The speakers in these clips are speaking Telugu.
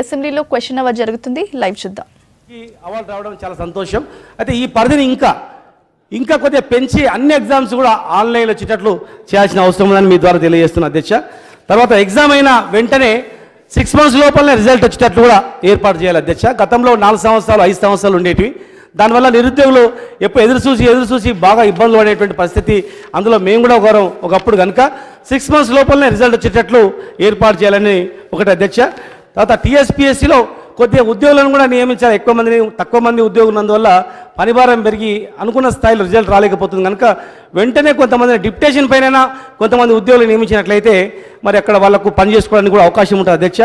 అసెంబ్లీలో క్వశ్చన్ అవర్ జరుగుతుంది, లైవ్ చూద్దాం. ఈ అవార్డు రావడం చాలా సంతోషం. అయితే ఈ పరిధిని ఇంకా కొద్దిగా పెంచి అన్ని ఎగ్జామ్స్ కూడా ఆన్లైన్లో వచ్చేటట్లు చేయాల్సిన అవసరం ఉందని మీ ద్వారా తెలియజేస్తున్నా అధ్యక్ష. తర్వాత ఎగ్జామ్ అయిన వెంటనే 6 months లోపలనే రిజల్ట్ వచ్చేటట్లు కూడా ఏర్పాటు చేయాలి అధ్యక్ష. గతంలో 4 సంవత్సరాలు 5 సంవత్సరాలు ఉండేటివి. దానివల్ల నిరుద్యోగులు ఎప్పుడు ఎదురు చూసి బాగా ఇబ్బందులు పడేటువంటి పరిస్థితి. అందులో మేము కూడా ఒకప్పుడు కనుక 6 months లోపలనే రిజల్ట్ వచ్చేటట్లు ఏర్పాటు చేయాలని ఒకటి అధ్యక్ష. తర్వాత టీఎస్పీఎస్సీలో కొద్దిగా ఉద్యోగులను కూడా నియమించాలి. తక్కువ మంది ఉద్యోగులు ఉన్నందువల్ల పనిభారం పెరిగి అనుకున్న స్థాయిలో రిజల్ట్ రాలేకపోతుంది కనుక వెంటనే కొంతమంది డిప్యుటేషన్ పైన కొంతమంది ఉద్యోగులు నియమించినట్లయితే మరి అక్కడ వాళ్ళకు పని చేసుకోవడానికి కూడా అవకాశం ఉంటుంది అధ్యక్ష.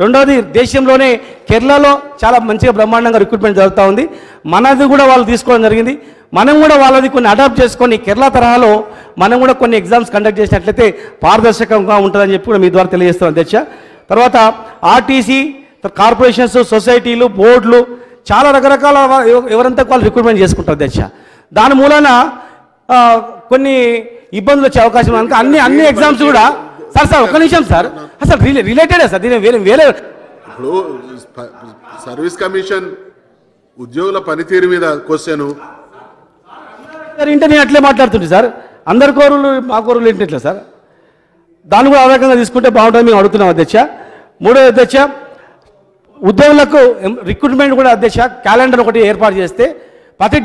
రెండవది, దేశంలోనే కేరళలో చాలా మంచిగా బ్రహ్మాండంగా రిక్రూట్మెంట్ జరుగుతూ ఉంది. మనది కూడా వాళ్ళు తీసుకోవడం జరిగింది. మనం కూడా వాళ్ళది కొన్ని అడాప్ట్ చేసుకొని కేరళ తరహాలో మనం కూడా కొన్ని ఎగ్జామ్స్ కండక్ట్ చేసినట్లయితే పారదర్శకంగా ఉంటుందని చెప్పి కూడా మీ ద్వారా తెలియజేస్తాం అధ్యక్ష. తర్వాత ఆర్టీసీ, కార్పొరేషన్స్, సొసైటీలు, బోర్డులు చాలా రకరకాల ఎవరంతా వాళ్ళు రిక్రూట్మెంట్ చేసుకుంటారు అధ్యక్ష. దాని మూలన కొన్ని ఇబ్బందులు వచ్చే అవకాశం కనుక అన్ని ఎగ్జామ్స్ కూడా సార్ ఒక్క నిమిషం సార్, అసలు రిలేటెడే సార్, దీని వేరే ఇప్పుడు సర్వీస్ కమిషన్ ఉద్యోగుల పనితీరు మీద క్వశ్చన్ ఇంటే నేను అట్లే మాట్లాడుతుంటే సార్, అందరి కోరులు మా కోరులు ఏంటట్లే సార్, దాన్ని కూడా ఆ రకంగా తీసుకుంటే బాగుంటుంది మేము అడుగుతున్నాం అధ్యక్ష. మూడో అధ్యక్ష, ఉద్యోగులకు రిక్రూట్మెంట్ కూడా అధ్యక్ష క్యాలెండర్ ఒకటి ఏర్పాటు చేస్తే ప్రతి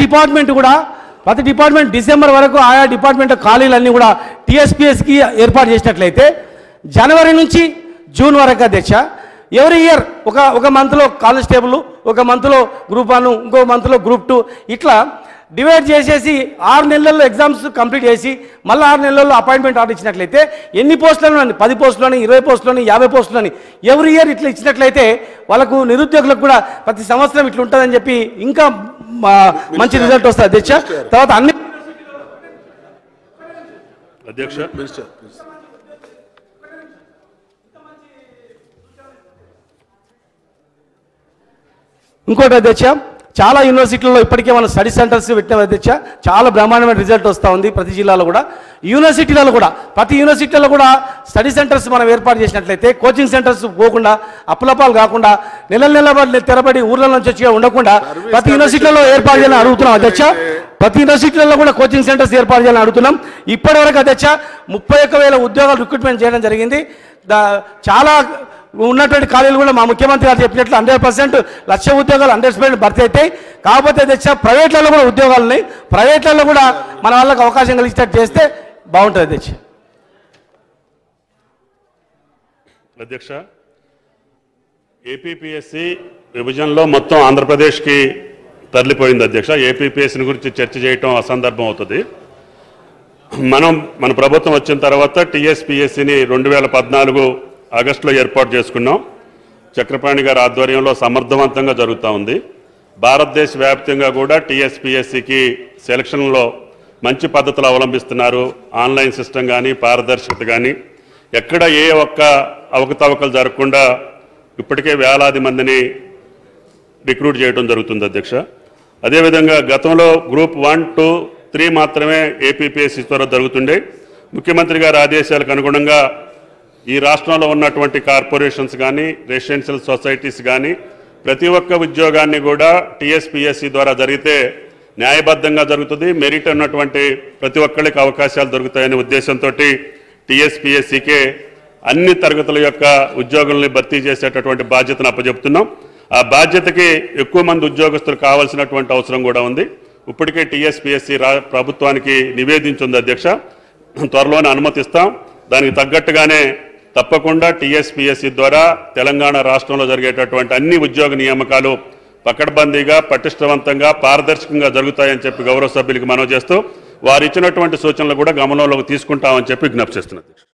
డిపార్ట్మెంట్ డిసెంబర్ వరకు ఆయా డిపార్ట్మెంట్ ఖాళీలన్నీ కూడా టీఎస్పీఎస్కి ఏర్పాటు చేసినట్లయితే జనవరి నుంచి జూన్ వరకు అధ్యక్ష ఎవ్రీ ఇయర్ ఒక మంత్లో కానిస్టేబుల్, ఒక మంత్లో గ్రూప్ 1, ఇంకో మంత్లో గ్రూప్ 2 ఇట్లా డివైడ్ చేసేసి 6 నెలల్లో ఎగ్జామ్స్ కంప్లీట్ చేసి మళ్ళీ 6 నెలల్లో అపాయింట్మెంట్ ఆర్డర్ ఇచ్చినట్లయితే ఎన్ని పోస్టులను 10 పోస్టులని 20 పోస్టులని 50 పోస్టులని ఎవ్రీ ఇయర్ ఇట్లా ఇచ్చినట్లయితే వాళ్ళకు నిరుద్యోగులకు కూడా ప్రతి సంవత్సరం ఇట్లా ఉంటుందని చెప్పి ఇంకా మంచి రిజల్ట్ వస్తుంది అధ్యక్ష. తర్వాత అన్ని అధ్యక్ష ఇంకోటి అధ్యక్ష, చాలా యూనివర్సిటీలలో ఇప్పటికే మనం స్టడీ సెంటర్స్ పెట్టిన అధ్యక్ష చాలా బ్రహ్మాండమైన రిజల్ట్ వస్తూ ఉంది. ప్రతి జిల్లాలో కూడా ప్రతి యూనివర్సిటీలలో కూడా స్టడీ సెంటర్స్ మనం ఏర్పాటు చేసినట్లయితే కోచింగ్ సెంటర్స్ పోకుండా అప్పులపాలు కాకుండా నెల తెరబడి ఊర్ల నుంచి వచ్చి ఉండకుండా ప్రతి యూనివర్సిటీలలో ఏర్పాటు చేయాలని అడుగుతున్నాం అధ్యక్ష. ప్రతి యూనివర్సిటీలలో కూడా కోచింగ్ సెంటర్స్ ఏర్పాటు చేయాలని అడుగుతున్నాం. ఇప్పటివరకు అధ్యక్ష 31,000 ఉద్యోగాలు రిక్రూట్మెంట్ చేయడం జరిగింది. చాలా ఉన్నటువంటి ఖాళీలు కూడా మా ముఖ్యమంత్రి గారు చెప్పినట్లు 100% 1,00,000 ఉద్యోగాలు 100% భర్తీ అవుతాయి. కాకపోతే అధ్యక్ష ప్రైవేట్లలో కూడా ఉద్యోగాలు ఉన్నాయి. ప్రైవేట్లలో కూడా మన వాళ్ళకి అవకాశం కలిగినట్టు చేస్తే బాగుంటుంది అధ్యక్ష. అధ్యక్ష, ఏపీపీఎస్సీ విభజనలో మొత్తం ఆంధ్రప్రదేశ్కి తరలిపోయింది అధ్యక్ష. ఏపీపీఎస్సీ గురించి చర్చ చేయటం అసందర్భం అవుతుంది. మన ప్రభుత్వం వచ్చిన తర్వాత టీఎస్పీఎస్సీని 2014 ఆగస్టులో ఏర్పాటు చేసుకున్నాం. చక్రపాణి గారి ఆధ్వర్యంలో సమర్థవంతంగా జరుగుతూ ఉంది. భారతదేశ వ్యాప్తంగా కూడా టీఎస్పీఎస్సీకి సెలక్షన్లో మంచి పద్ధతులు అవలంబిస్తున్నారు. ఆన్లైన్ సిస్టమ్ కానీ పారదర్శకత కానీ ఎక్కడ ఏ ఒక్క అవకతవకలు జరగకుండా ఇప్పటికే వేలాది మందిని రిక్రూట్ చేయడం జరుగుతుంది అధ్యక్ష. అదేవిధంగా గతంలో గ్రూప్ 1, 2, 3 మాత్రమే ఏపీపీఎస్సీ ద్వారా జరుగుతుండే. ముఖ్యమంత్రి గారి ఆదేశాలకు అనుగుణంగా ఈ రాష్ట్రంలో ఉన్నటువంటి కార్పొరేషన్స్ కానీ రెసిడెన్షియల్ సొసైటీస్ కానీ ప్రతి ఒక్క ఉద్యోగాన్ని కూడా టీఎస్పీఎస్సీ ద్వారా జరిగితే న్యాయబద్ధంగా జరుగుతుంది. మెరిట్ ఉన్నటువంటి ప్రతి ఒక్కరికి అవకాశాలు దొరుకుతాయనే ఉద్దేశంతో టీఎస్పీఎస్సీకే అన్ని తరగతుల యొక్క ఉద్యోగుల్ని భర్తీ చేసేటటువంటి బాధ్యతను అప్పచెప్తున్నాం. ఆ బాధ్యతకి ఎక్కువ మంది ఉద్యోగస్తులు కావాల్సినటువంటి అవసరం కూడా ఉంది. ఇప్పటికే టీఎస్పీఎస్సీ ప్రభుత్వానికి నివేదించింది అధ్యక్ష. త్వరలోనే అనుమతిస్తాం. దానికి తగ్గట్టుగానే తప్పకుండా టీఎస్పీఎస్సీ ద్వారా తెలంగాణ రాష్ట్రంలో జరిగేటటువంటి అన్ని ఉద్యోగ నియామకాలు పకడ్బందీగా పటిష్టవంతంగా పారదర్శకంగా జరుగుతాయని చెప్పి గౌరవ సభ్యులకు మనవి చేస్తూ వారు ఇచ్చినటువంటి సూచనలు కూడా గమనంలోకి తీసుకుంటామని చెప్పి విజ్ఞప్తి చేస్తున్నారు.